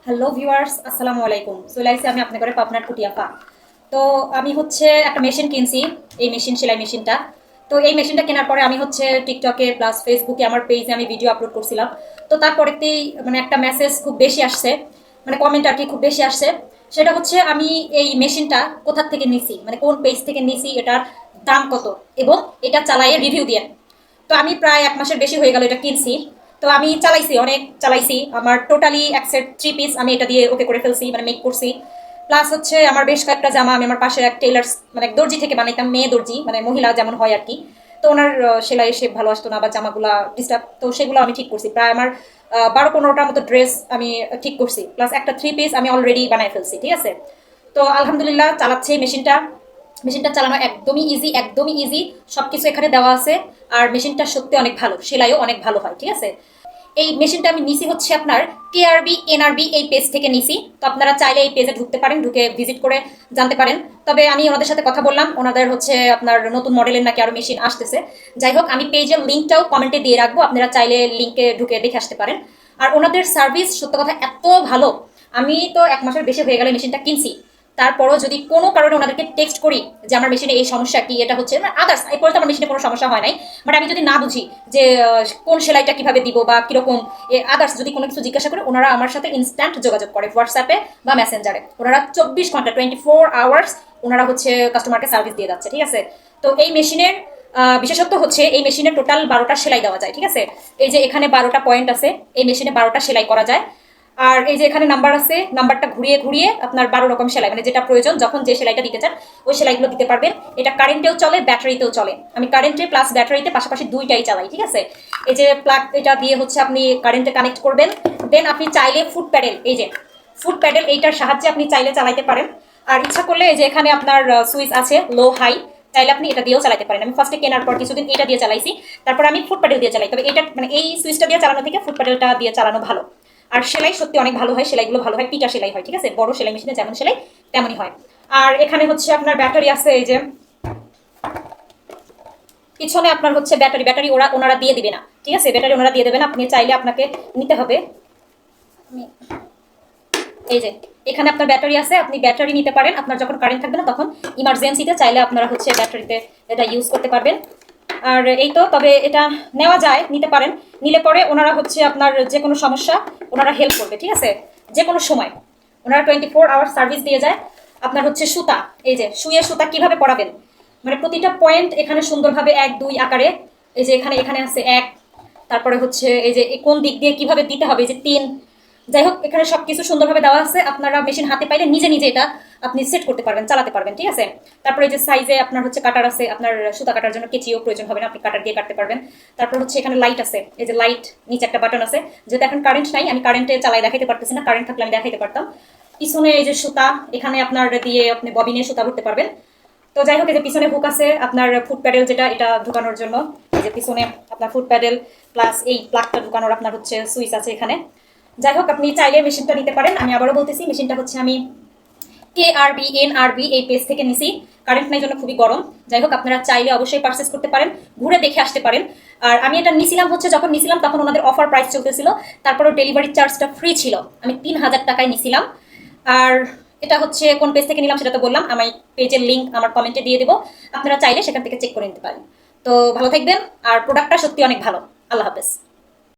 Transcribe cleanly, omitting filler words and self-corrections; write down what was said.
Hello viewers, আসসালামু আলাইকুম। চলে আসছি আমি আপনার ঘরে পাবনার কুটিয়াপা। তো আমি হচ্ছে একটা মেশিন কিনছি, এই সেলাই মেশিনটা। তো এই মেশিনটা কেনার পরে আমি হচ্ছে টিকটকে প্লাস ফেসবুকে আমার পেজে আমি ভিডিও আপলোড করছিলাম। তো তারপরেতেই মানে একটা মেসেজ খুব বেশি আসছে, মানে কমেন্ট আর কি খুব বেশি আসছে। সেটা হচ্ছে আমি এই মেশিনটা কোথা থেকে নিছি, মানে কোন পেজ থেকে নিছি, এটার দাম কত, এবং এটা চালাইয়ে রিভিউ দিয়ে। তো আমি প্রায় 1 মাসের বেশি হয়ে গেল এটা কিনছি। তো আমি চালাইছি, অনেক চালাইছি। আমার টোটালি এক সেট 3 পিস আমি এটা দিয়ে ওকে করে ফেলছি, মানে মেক করছি। প্লাস হচ্ছে আমার বেশ কয়েকটা জামা আমি আমার পাশে এক টেলার্স মানে এক দর্জি থেকে বানাইতাম, মেয়ে দর্জি মানে মহিলা যেমন হয় আর কি। তো ওনার সেলাই সে ভালো আসতো না বা জামাগুলা ডিস্টার্ব, তো সেগুলো আমি ঠিক করছি। প্রায় আমার 12-15টার মতো ড্রেস আমি ঠিক করছি, প্লাস একটা 3 পিস আমি অলরেডি বানাই ফেলছি, ঠিক আছে। তো আলহামদুলিল্লাহ চালাচ্ছি মেশিনটা। মেশিনটা চালানো একদমই ইজি, একদমই ইজি। সবকিছু এখানে দেওয়া আছে। আর মেশিনটা সত্যি অনেক ভালো, সেলাইও অনেক ভালো হয়, ঠিক আছে। এই মেশিনটা আমি নিছি হচ্ছে আপনার কেআরবি এনআরবি এই পেজ থেকে নিছি। তো আপনারা চাইলে এই পেজে ঢুকতে পারেন, ঢুকে ভিজিট করে জানতে পারেন। তবে আমি ওনাদের সাথে কথা বললাম, ওনাদের হচ্ছে আপনার নতুন মডেলের নাকি আরো মেশিন আসতেছে। যাই হোক, আমি পেজের লিঙ্কটাও কমেন্টে দিয়ে রাখবো, আপনারা চাইলে লিঙ্কে ঢুকে দেখে আসতে পারেন। আর ওনাদের সার্ভিস সত্য কথা এত ভালো। আমি তো 1 মাসের বেশি হয়ে গেল মেশিনটা কিনছি। তারপরও যদি কোনো কারণে ওনাদেরকে টেক্সট করি যে আমার মেশিনে এই সমস্যা কি, এটা হচ্ছে আদার্স, এই পর্যন্ত আমার মেশিনে কোনো সমস্যা হয় নাই। বাট আমি যদি না বুঝি যে কোন সেলাইটা কিভাবে দিব বা কিরকম আদার্স যদি কোনো কিছু জিজ্ঞাসা করে, ওনারা আমার সাথে ইনস্ট্যান্ট যোগাযোগ করে হোয়াটসঅ্যাপে বা মেসেঞ্জারে। ওনারা 24 ঘন্টা 24 আওয়ার্স ওনারা হচ্ছে কাস্টমারকে সার্ভিস দিয়ে যাচ্ছে, ঠিক আছে। তো এই মেশিনের বিশেষত্ব হচ্ছে এই মেশিনে টোটাল 12টা সেলাই দেওয়া যায়, ঠিক আছে। এই যে এখানে 12টা পয়েন্ট আছে, এই মেশিনে 12টা সেলাই করা যায়। আর এই যে এখানে নাম্বার আছে, নাম্বারটা ঘুরিয়ে ঘুরিয়ে আপনার 12 রকম সেলাই, মানে যেটা প্রয়োজন যখন যে সেলাইটা দিতে চান ওই সেলাইগুলো দিতে পারবেন। এটা কারেন্টেও চলে, ব্যাটারিতেও চলে। আমি কারেন্টে প্লাস ব্যাটারিতে পাশাপাশি দুইটাই চালাই, ঠিক আছে। এই যে প্লাগ এটা দিয়ে হচ্ছে আপনি কারেন্টে কানেক্ট করবেন। দেন আপনি চাইলে ফুট প্যাডেল, এই যে ফুট প্যাডেল এইটার সাহায্যে আপনি চাইলে চালাইতে পারেন। আর ইচ্ছা করলে এই যে এখানে আপনার সুইচ আছে লো হাই, চাইলে আপনি এটা দিয়েও চালাতে পারেন। আমি ফার্স্টে কেনার পর কিছুদিন এটা দিয়ে চালাইছি, তারপর আমি ফুট প্যাডেল দিয়ে চালাই। তবে এটা মানে এই সুইচটা দিয়ে চালানো থেকে ফুট প্যাডেলটা দিয়ে চালানো ভালো। আর সেলাই সত্যি অনেক ভালো হয়, সেলাইগুলো ভালো হয়, পিটা সেলাই হয়, ঠিক আছে। বড় সেলাই মেশিনে যেমন সেলাই তেমনই হয়। আর এখানে হচ্ছে আপনার ব্যাটারি আছে, এই যে পিছনে আপনার হচ্ছে ব্যাটারি ব্যাটারি ওনারা দিয়ে দিবে না, ঠিক আছে। ব্যাটারি ওনারা দিয়ে দেবে না, আপনি চাইলে আপনাকে নিতে হবে। এই যে এখানে আপনার ব্যাটারি আছে, আপনি ব্যাটারি নিতে পারেন। আপনার যখন কারেন্ট থাকবে না তখন ইমার্জেন্সিতে চাইলে আপনারা হচ্ছে ব্যাটারিতে এটা ইউজ করতে পারবেন। আর এই তো, তবে এটা নেওয়া যায়, নিতে পারেন। নিলে পরে ওনারা হচ্ছে আপনার যে কোনো সমস্যা ওনারা হেল্প করবে, ঠিক আছে। যে কোনো সময় ওনারা 24 আওয়ার সার্ভিস দিয়ে যায়। আপনার হচ্ছে সুতা, এই যে সুইয়ের সুতা কিভাবে পরাবেন, মানে প্রতিটা পয়েন্ট এখানে সুন্দরভাবে 1-2 আকারে। এই যে এখানে এখানে আছে 1, তারপরে হচ্ছে এই যে কোন দিক দিয়ে কিভাবে দিতে হবে, এই যে 3। যাই হোক, এখানে সবকিছু সুন্দরভাবে দেওয়া আছে। আপনারা মেশিন হাতে পাইলে নিজে নিজে এটা আপনি সেট করতে পারবেন, চালাতে পারবেন, ঠিক আছে। তারপরে এই যে সাইজে আপনার হচ্ছে কাটার আছে, আপনার সুতা কাটার জন্য কেচিও প্রয়োজন হবে না, আপনি কাটার দিয়ে কাটতে পারবেন। তারপর হচ্ছে এখানে লাইট আছে, এই যে লাইট, নিচে একটা বাটন আছে। যেহেতু এখন কারেন্ট নাই, আমি কারেন্টে চালাই দেখাইতে পারতেছি না, কারেন্ট থাকলে আমি দেখাইতে পারতাম। পিছনে এই যে সুতা, এখানে আপনার দিয়ে আপনি ববিনে সুতা ভরতে পারবেন। তো যাই হোক, এই যে পিছনে হুক আছে আপনার ফুট প্যাডেল, যেটা এটা ঢুকানোর জন্য। এই যে পিছনে আপনার ফুট প্যাডেল প্লাস এই প্লাগটা ঢুকানোর আপনার হচ্ছে সুইচ আছে এখানে। যাই হোক, আপনি চাইলে মেশিনটা নিতে পারেন। আমি আবারও বলতেছি, মেশিনটা হচ্ছে আমি কেআরবি এনআরবি এই পেজ থেকে নিছি। কারেন্ট নাই জন্য খুবই গরম। যাই হোক, আপনারা চাইলে অবশ্যই পারচেস করতে পারেন, ঘুরে দেখে আসতে পারেন। আর আমি এটা নিছিলাম হচ্ছে, যখন নিছিলাম তখন ওনাদের অফার প্রাইস চলতেছিল, তারপরেও ডেলিভারি চার্জটা ফ্রি ছিল। আমি 3000 টাকায় নিছিলাম। আর এটা হচ্ছে কোন পেজ থেকে নিলাম সেটা তো বললাম, আমি পেজের লিঙ্ক আমার কমেন্টে দিয়ে দেবো, আপনারা চাইলে সেখান থেকে চেক করে নিতে পারেন। তো ভালো থাকবেন। আর প্রোডাক্টটা সত্যি অনেক ভালো। আল্লাহ হাফেজ।